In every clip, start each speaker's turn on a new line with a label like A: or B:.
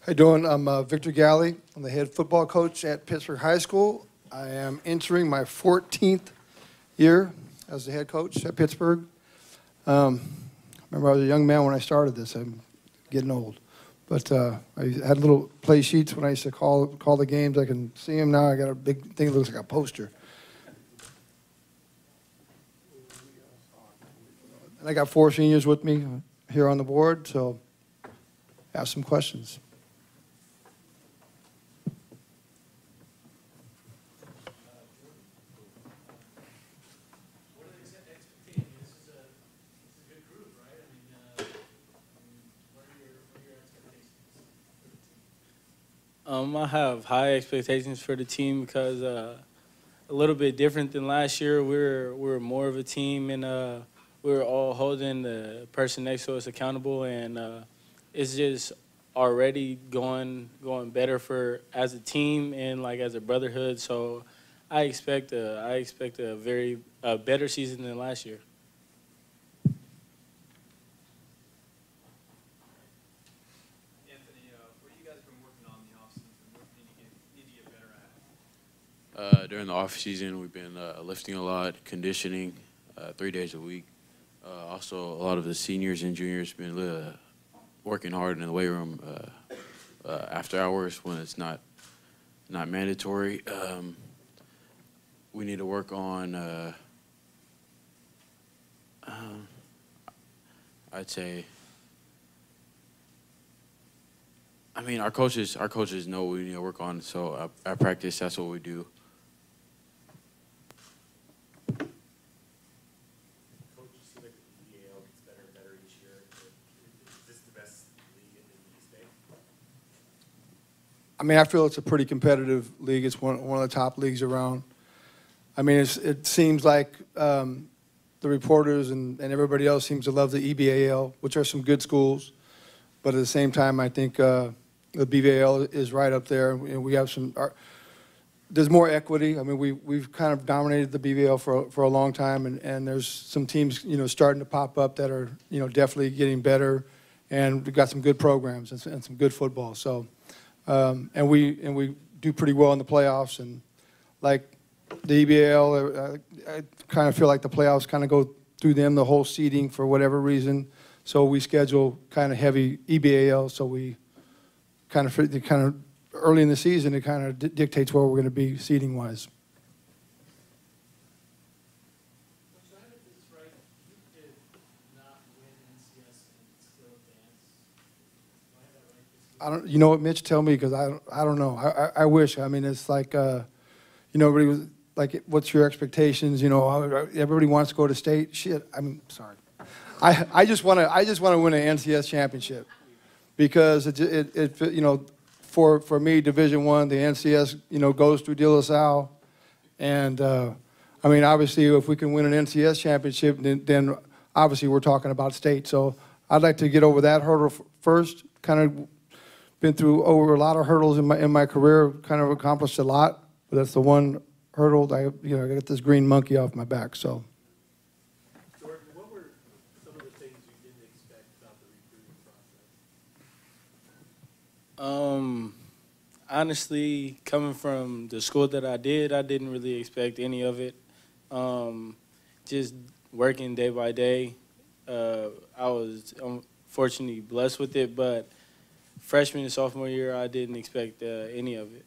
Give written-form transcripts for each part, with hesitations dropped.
A: How you doing? I'm Victor Galley. I'm the head football coach at Pittsburg High School. I am entering my 14th year as the head coach at Pittsburg. Remember, I was a young man when I started this. I'm getting old. But I had little play sheets when I used to call the games. I can see them now. I got a big thing that looks like a poster. And I got 4 seniors with me here on the board, so ask some questions.
B: I have high expectations for the team because a little bit different than last year. We're more of a team, and we're all holding the person next to us accountable, and it's just already going better for as a team and like as a brotherhood. So I expect a very better season than last year.
C: During the off season, we've been lifting a lot, conditioning, 3 days a week. Also, a lot of the seniors and juniors been working hard in the weight room after hours when it's not mandatory. We need to work on, I'd say. I mean, our coaches know what we need to work on. So at practice, that's what we do.
A: I mean, I feel it's a pretty competitive league. It's one of the top leagues around. I mean, it seems like the reporters and everybody else seems to love the EBAL, which are some good schools. But at the same time, I think the BVAL is right up there. And we have there's more equity. I mean, we've kind of dominated the BVAL for a long time, and there's some teams, starting to pop up that are, definitely getting better. And we've got some good programs and some good football. So. And we do pretty well in the playoffs, and like the EBAL, I kind of feel like the playoffs kind of go through them, the whole seeding for whatever reason. So we schedule kind of heavy EBAL, so we kind of early in the season it kind of dictates where we're going to be seeding wise. You know what, Mitch? Tell me, because I don't know. I wish. I mean, it's like, everybody was like, what's your expectations? Everybody wants to go to state. Shit. I mean, sorry. I just want to win an NCS championship, because for me, Division I, the NCS goes through De La Salle, and I mean, obviously, if we can win an NCS championship, then obviously we're talking about state. So I'd like to get over that hurdle first. Kind of been through over a lot of hurdles in my career, kind of accomplished a lot, but that's the one hurdle I got this green monkey off my back. So.
D: Jordan, what were some of the things you didn't expect about the recruiting process?
B: Honestly, coming from the school that I didn't really expect any of it. Just working day by day, I was unfortunately blessed with it, but freshman and sophomore year, I didn't expect any of it.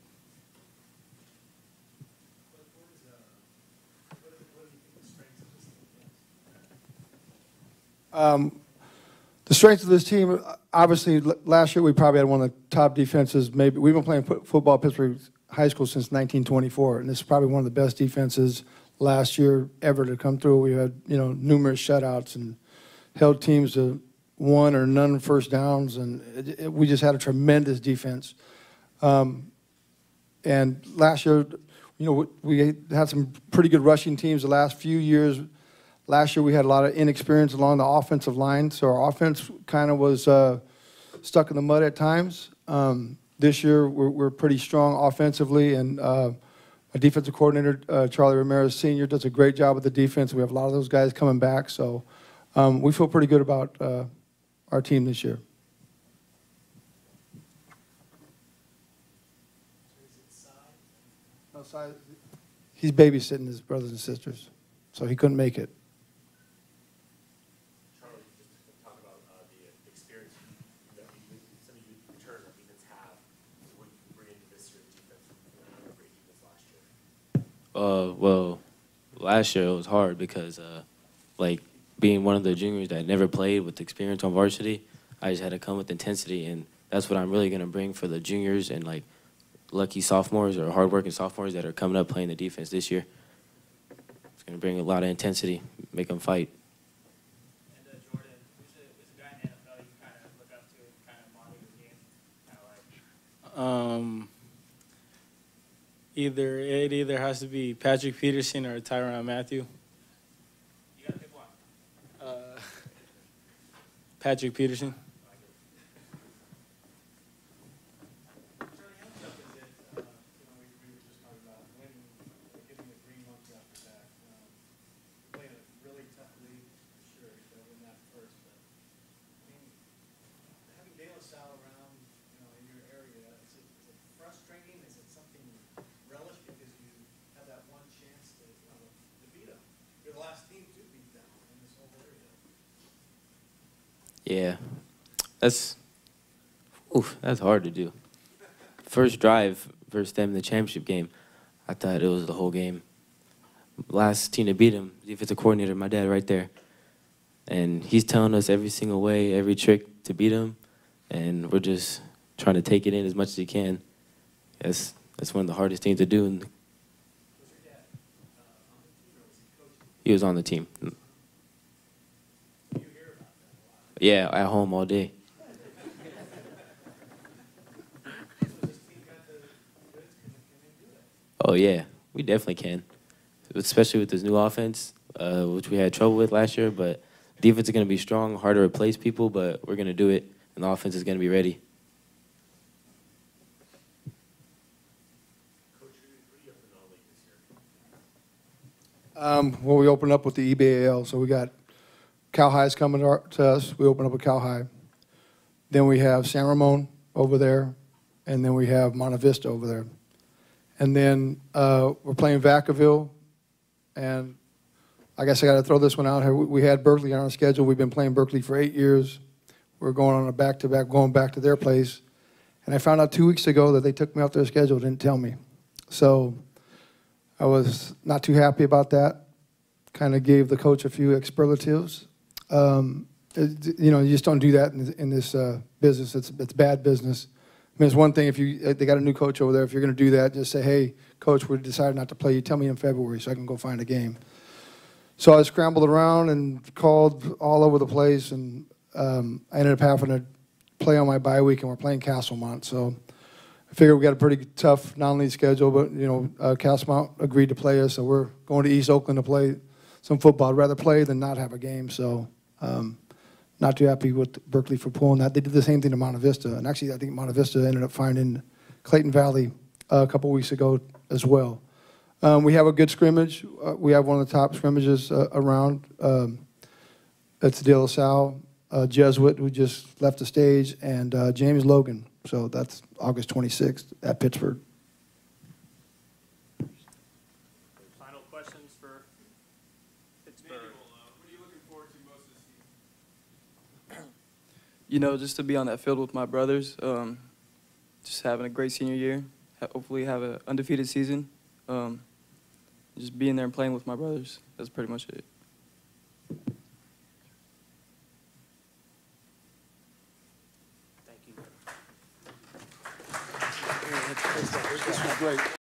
D: What do you think the strengths of this team is?
A: The strength of this team, obviously, last year we probably had one of the top defenses. Maybe we've been playing football at Pittsburg High School since 1924, and this is probably one of the best defenses last year ever to come through. We had numerous shutouts and held teams to 1 or none first downs, and we just had a tremendous defense. And last year, we had some pretty good rushing teams the last few years. Last year we had a lot of inexperience along the offensive line, so our offense kind of was stuck in the mud at times. This year we're pretty strong offensively, and our defensive coordinator, Charlie Ramirez Sr., does a great job with the defense. We have a lot of those guys coming back, so we feel pretty good about our team this year. He's babysitting his brothers and sisters, so he couldn't make it.
D: Charlie, just to talk about the experience that some of you returners on defense have, what you can bring into this year's defense from a great defense last year.
E: Well, last year it was hard because, like, being one of the juniors that never played with experience on varsity, I just had to come with intensity, and that's what I'm really going to bring for the juniors and, like, lucky sophomores or hardworking sophomores that are coming up playing the defense this year. It's going to bring a lot of intensity, make them fight.
F: And Jordan, who's a guy in the NFL you kind of look up to and kind of model your game, kind of like?
B: It either has to be Patrick Peterson or Tyrann Mathieu.
F: You got to pick one.
B: Patrick Peterson.
F: Charlie, how tough is it, we were just talking about winning, getting the green monkey off your back. Playing a really tough league, for sure, you got to win that first. But, I mean, having De La Salle around, in your area, is it frustrating? Is it something you relish because you have that one chance to beat them? You're the last team to beat them in this whole area.
E: Yeah, that's hard to do. First drive versus them in the championship game, I thought it was the whole game. Last team to beat him, defensive coordinator, my dad right there. And he's telling us every single way, every trick to beat him, and we're just trying to take it in as much as he can. That's one of the hardest things to do. And
F: Was your dad on the team, or was he coaching?
E: he was on the team.
F: You hear about that a lot.
E: Yeah, at home all day.
F: So this team got the goods, can they do it?
E: Oh, yeah, we definitely can, especially with this new offense, which we had trouble with last year. But defense is going to be strong, hard to replace people, but we're going to do it, and the offense is going to be ready.
D: Coach, who do you have in the league this year?
A: Well, we opened up with the EBAL, so we got Cal High's coming to us. We open up with Cal High. Then we have San Ramon over there, and then we have Monte Vista over there. And then we're playing Vacaville, and I guess I got to throw this one out here. We had Berkeley on our schedule. We've been playing Berkeley for 8 years. We're going on a back-to-back, going back to their place. And I found out 2 weeks ago that they took me off their schedule, didn't tell me. So I was not too happy about that. Kind of gave the coach a few expletives. You just don't do that in this business. It's bad business. I mean, it's one thing if they got a new coach over there. If you're going to do that, just say, "Hey, coach, we decided not to play you. Tell me in February so I can go find a game." So I scrambled around and called all over the place, and I ended up having to play on my bye week, and we're playing Castlemont. So I figured we got a pretty tough non-league schedule, but Castlemont agreed to play us, so we're going to East Oakland to play some football. I'd rather play than not have a game. So. Not too happy with Berkeley for pulling that. They did the same thing to Monte Vista. And actually, I think Monte Vista ended up finding Clayton Valley a couple weeks ago as well. We have a good scrimmage. We have one of the top scrimmages around. It's De La Salle, Jesuit, who just left the stage, and James Logan. So that's August 26th at Pittsburgh.
D: Final questions for Pittsburgh?
G: What are you looking forward to most this season?
H: Just to be on that field with my brothers, just having a great senior year, hopefully have an undefeated season, just being there and playing with my brothers. That's pretty much it.
D: Thank you.
A: This was great.